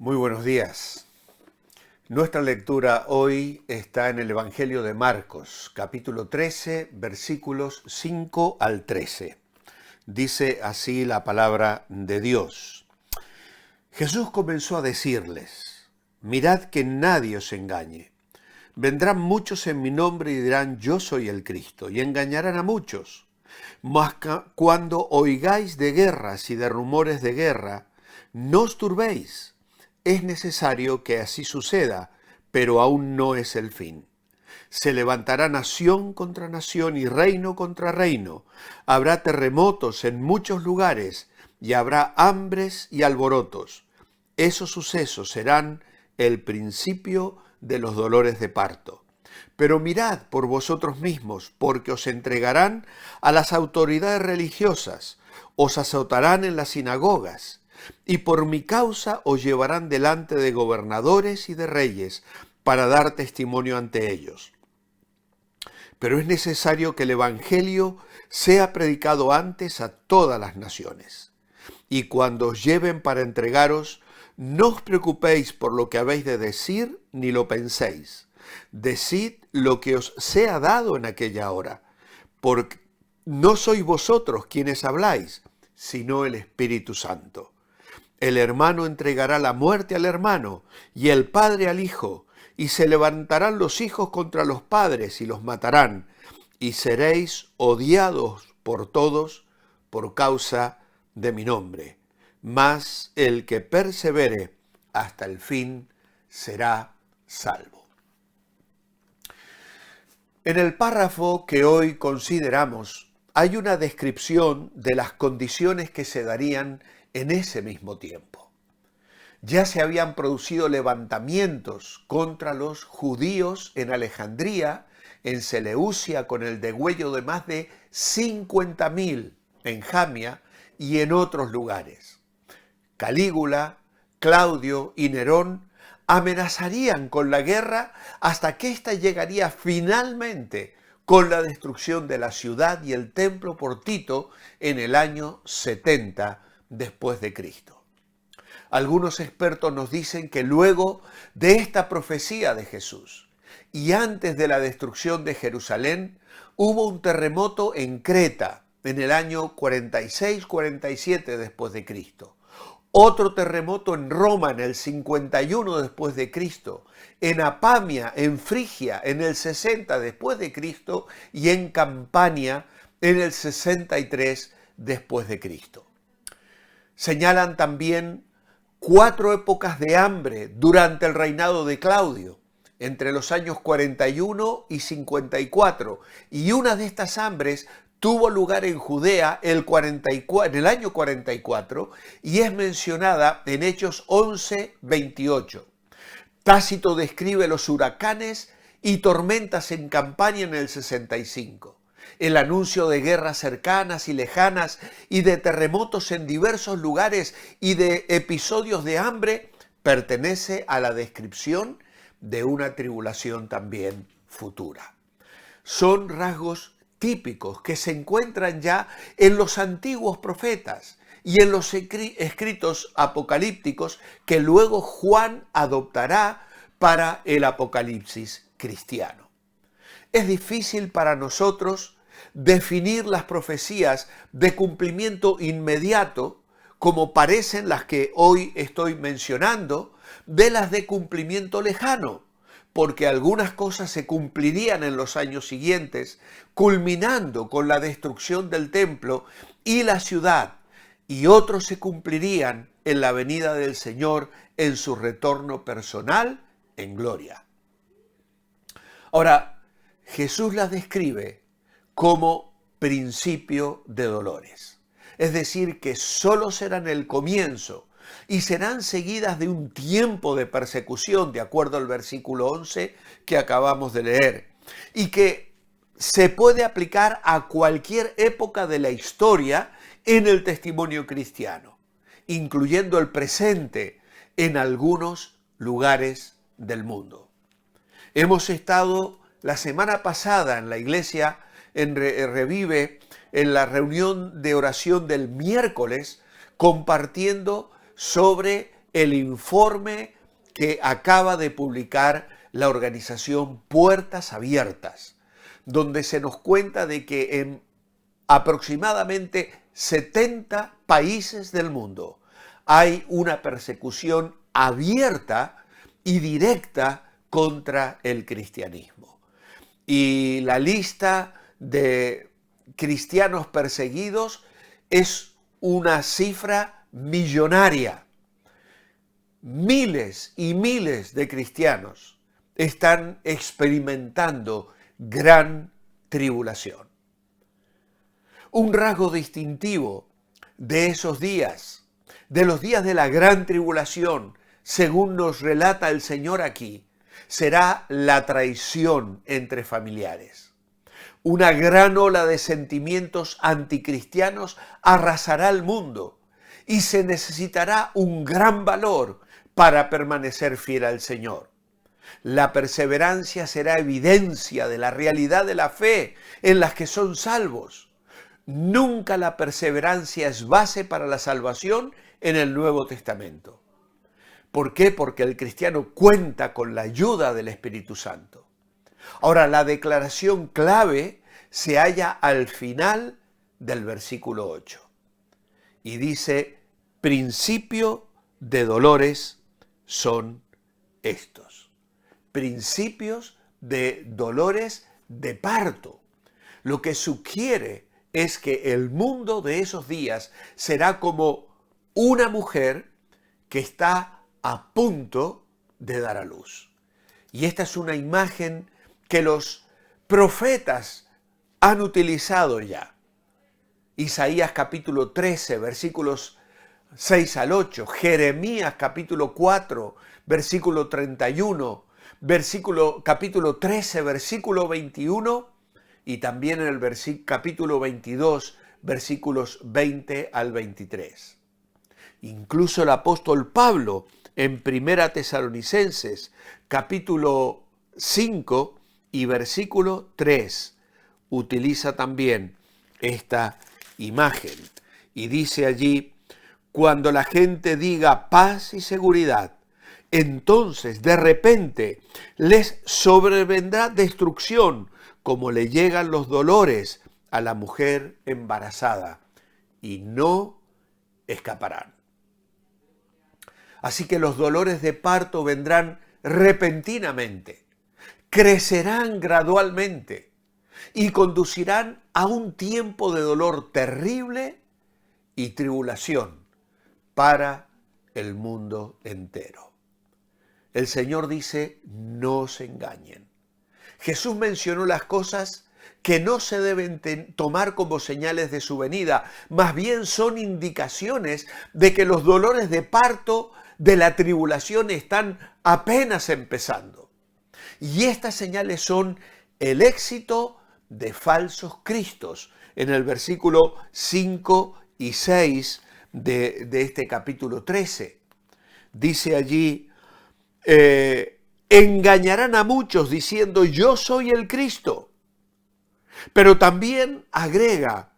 Muy buenos días. Nuestra lectura hoy está en el Evangelio de Marcos, capítulo 13, versículos 5 al 13. Dice así la palabra de Dios. Jesús comenzó a decirles: mirad que nadie os engañe. Vendrán muchos en mi nombre y dirán: yo soy el Cristo, y engañarán a muchos. Mas cuando oigáis de guerras y de rumores de guerra, no os turbéis. Es necesario que así suceda, pero aún no es el fin. Se levantará nación contra nación y reino contra reino. Habrá terremotos en muchos lugares y habrá hambres y alborotos. Esos sucesos serán el principio de los dolores de parto. Pero mirad por vosotros mismos, porque os entregarán a las autoridades religiosas, os azotarán en las sinagogas, y por mi causa os llevarán delante de gobernadores y de reyes para dar testimonio ante ellos. Pero es necesario que el Evangelio sea predicado antes a todas las naciones. Y cuando os lleven para entregaros, no os preocupéis por lo que habéis de decir, ni lo penséis. Decid lo que os sea dado en aquella hora, porque no sois vosotros quienes habláis, sino el Espíritu Santo. El hermano entregará la muerte al hermano, y el padre al hijo, y se levantarán los hijos contra los padres y los matarán, y seréis odiados por todos por causa de mi nombre. Mas el que persevere hasta el fin será salvo. En el párrafo que hoy consideramos hay una descripción de las condiciones que se darían en ese mismo tiempo. Ya se habían producido levantamientos contra los judíos en Alejandría, en Seleucia, con el degüello de más de 50.000 en Jamia y en otros lugares. Calígula, Claudio y Nerón amenazarían con la guerra hasta que ésta llegaría finalmente con la destrucción de la ciudad y el templo por Tito en el año 70 después de Cristo. Algunos expertos nos dicen que luego de esta profecía de Jesús y antes de la destrucción de Jerusalén, hubo un terremoto en Creta en el año 46-47 después de Cristo. Otro terremoto en Roma en el 51 después de Cristo, en Apamia, en Frigia, en el 60 después de Cristo y en Campania en el 63 después de Cristo. Señalan también 4 épocas de hambre durante el reinado de Claudio, entre los años 41 y 54, y una de estas hambres tuvo lugar en Judea en el año 44 y es mencionada en Hechos 11:28. Tácito describe los huracanes y tormentas en Campania en el 65. El anuncio de guerras cercanas y lejanas y de terremotos en diversos lugares y de episodios de hambre pertenece a la descripción de una tribulación también futura. Son rasgos típicos que se encuentran ya en los antiguos profetas y en los escritos apocalípticos que luego Juan adoptará para el Apocalipsis cristiano. Es difícil para nosotros definir las profecías de cumplimiento inmediato, como parecen las que hoy estoy mencionando, de las de cumplimiento lejano, porque algunas cosas se cumplirían en los años siguientes, culminando con la destrucción del templo y la ciudad, y otros se cumplirían en la venida del Señor en su retorno personal en gloria. Ahora, Jesús las describe como principio de dolores, es decir, que solo serán el comienzo y serán seguidas de un tiempo de persecución, de acuerdo al versículo 11 que acabamos de leer, y que se puede aplicar a cualquier época de la historia en el testimonio cristiano, incluyendo el presente en algunos lugares del mundo. Hemos estado la semana pasada en la iglesia en Revive, en la reunión de oración del miércoles, compartiendo sobre el informe que acaba de publicar la organización Puertas Abiertas, donde se nos cuenta de que en aproximadamente 70 países del mundo hay una persecución abierta y directa contra el cristianismo. Y la lista de cristianos perseguidos es una cifra millonaria. Miles y miles de cristianos están experimentando gran tribulación. Un rasgo distintivo de esos días, de los días de la gran tribulación, según nos relata el Señor aquí, será la traición entre familiares. Una gran ola de sentimientos anticristianos arrasará el mundo y se necesitará un gran valor para permanecer fiel al Señor. La perseverancia será evidencia de la realidad de la fe en las que son salvos. Nunca la perseverancia es base para la salvación en el Nuevo Testamento. ¿Por qué? Porque el cristiano cuenta con la ayuda del Espíritu Santo. Ahora, la declaración clave se halla al final del versículo 8. Y dice, principio de dolores son estos. Principios de dolores de parto. Lo que sugiere es que el mundo de esos días será como una mujer que está a punto de dar a luz. Y esta es una imagen que los profetas han utilizado ya. Isaías capítulo 13, versículos 6 al 8, Jeremías capítulo 4, versículo 31, capítulo 13, versículo 21, y también en el capítulo 22, versículos 20 al 23. Incluso el apóstol Pablo en Primera Tesalonicenses, capítulo 5 y versículo 3, utiliza también esta imagen. Y dice allí, cuando la gente diga paz y seguridad, entonces de repente les sobrevendrá destrucción, como le llegan los dolores a la mujer embarazada, y no escaparán. Así que los dolores de parto vendrán repentinamente, crecerán gradualmente y conducirán a un tiempo de dolor terrible y tribulación para el mundo entero. El Señor dice, no se engañen. Jesús mencionó las cosas que no se deben tomar como señales de su venida, más bien son indicaciones de que los dolores de parto de la tribulación están apenas empezando. Y estas señales son el éxito de falsos cristos, en el versículo 5 y 6 de este capítulo 13. Dice allí, engañarán a muchos diciendo yo soy el Cristo. Pero también agrega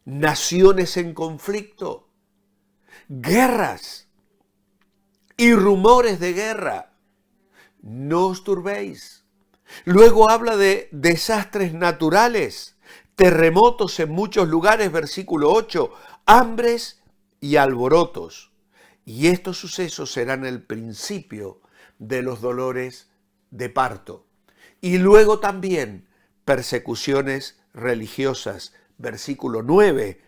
naciones en conflicto, guerras y rumores de guerra. No os turbéis. Luego habla de desastres naturales, terremotos en muchos lugares, versículo 8, hambres y alborotos. Y estos sucesos serán el principio de los dolores de parto. Y luego también persecuciones religiosas. Versículo 9,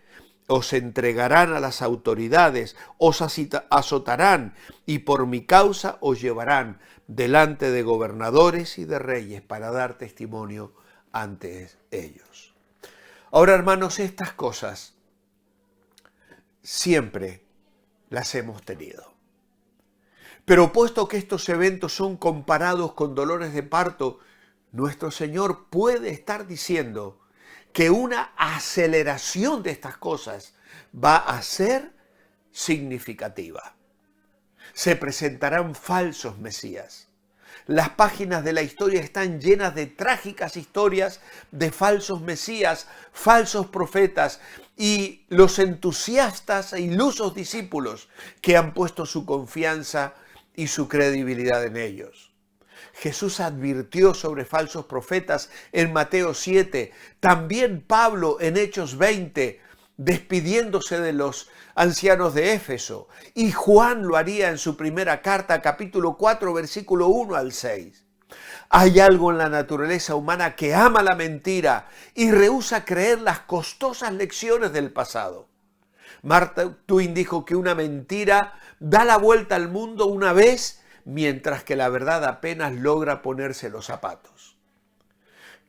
os entregarán a las autoridades, os azotarán y por mi causa os llevarán delante de gobernadores y de reyes para dar testimonio ante ellos. Ahora, hermanos, estas cosas siempre las hemos tenido. Pero puesto que estos eventos son comparados con dolores de parto, nuestro Señor puede estar diciendo que una aceleración de estas cosas va a ser significativa. Se presentarán falsos mesías. Las páginas de la historia están llenas de trágicas historias de falsos mesías, falsos profetas y los entusiastas e ilusos discípulos que han puesto su confianza y su credibilidad en ellos. Jesús advirtió sobre falsos profetas en Mateo 7, también Pablo en Hechos 20, despidiéndose de los ancianos de Éfeso, y Juan lo haría en su primera carta, capítulo 4, versículo 1 al 6. Hay algo en la naturaleza humana que ama la mentira y rehúsa creer las costosas lecciones del pasado. Mark Twain dijo que una mentira da la vuelta al mundo una vez, mientras que la verdad apenas logra ponerse los zapatos.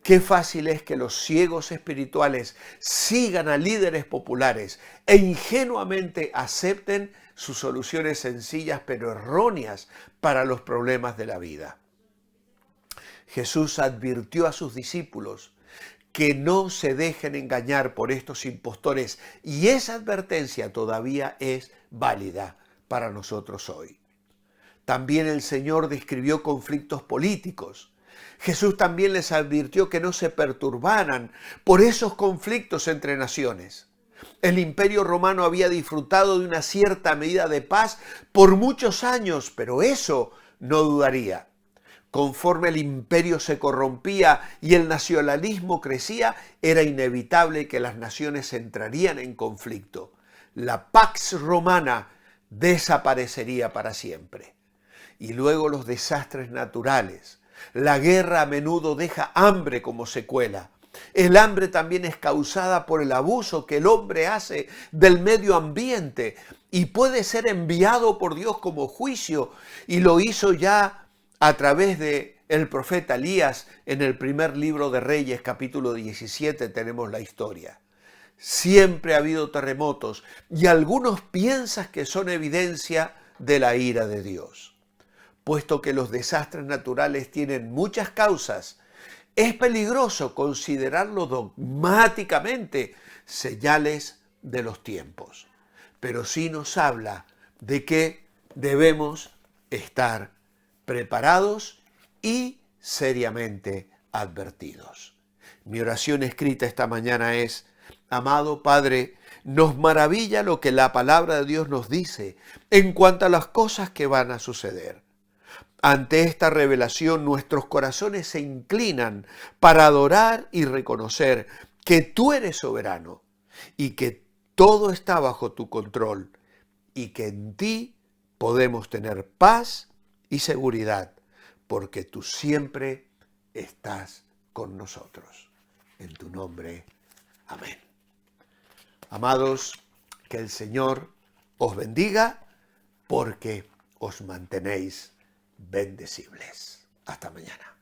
Qué fácil es que los ciegos espirituales sigan a líderes populares e ingenuamente acepten sus soluciones sencillas pero erróneas para los problemas de la vida. Jesús advirtió a sus discípulos que no se dejen engañar por estos impostores y esa advertencia todavía es válida para nosotros hoy. También el Señor describió conflictos políticos. Jesús también les advirtió que no se perturbaran por esos conflictos entre naciones. El Imperio Romano había disfrutado de una cierta medida de paz por muchos años, pero eso no duraría. Conforme el imperio se corrompía y el nacionalismo crecía, era inevitable que las naciones entrarían en conflicto. La Pax Romana desaparecería para siempre. Y luego los desastres naturales. La guerra a menudo deja hambre como secuela. El hambre también es causada por el abuso que el hombre hace del medio ambiente y puede ser enviado por Dios como juicio, y lo hizo ya a través de el profeta Elías. En el primer libro de Reyes, capítulo 17, tenemos la historia. Siempre ha habido terremotos y algunos piensan que son evidencia de la ira de Dios. Puesto que los desastres naturales tienen muchas causas, es peligroso considerarlo dogmáticamente señales de los tiempos. Pero sí nos habla de que debemos estar preparados y seriamente advertidos. Mi oración escrita esta mañana es: amado Padre, nos maravilla lo que la palabra de Dios nos dice en cuanto a las cosas que van a suceder. Ante esta revelación, nuestros corazones se inclinan para adorar y reconocer que tú eres soberano y que todo está bajo tu control y que en ti podemos tener paz y seguridad, porque tú siempre estás con nosotros. En tu nombre, amén. Amados, que el Señor os bendiga porque os mantenéis bendecibles. Hasta mañana.